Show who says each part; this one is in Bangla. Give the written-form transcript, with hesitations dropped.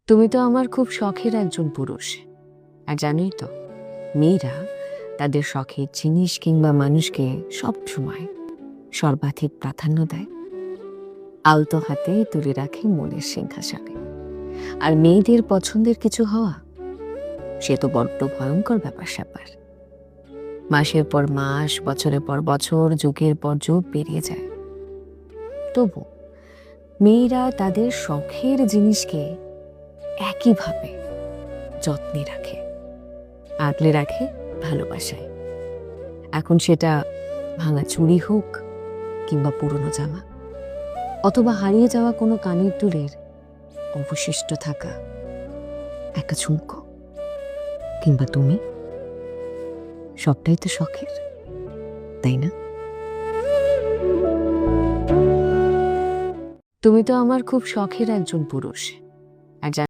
Speaker 1: তুমি তো আমার খুব শখের একজন পুরুষ। আর জানোই তো, মেয়েরা তাদের শখের জিনিস কিংবা মানুষকে সব সময় সর্বাধিক প্রাধান্য দেয়, আলতো হাতে তুলে রাখে মনের সিংহাসনে। আর মেয়েদের পছন্দের কিছু হওয়া, সে তো বড্ড ভয়ঙ্কর ব্যাপার স্যাপার। মাসের পর মাস, বছরের পর বছর, যুগের পর যুগ পেরিয়ে যায়, তবু মেয়েরা তাদের শখের জিনিসকে একইভাবে যত্নে রাখে, আগলে রাখে ভালোবাসায়। এখন সেটা ভাঙা চুড়ি হোক কিংবা পুরনো জামা, অথবা হারিয়ে যাওয়া কোনো কানের দুলের অবশিষ্ট থাকা একটা ঝুমকো, কিংবা তুমি, সবটাই তো শখের, তাই না? তুমি তো আমার খুব শখের একজন পুরুষ। আর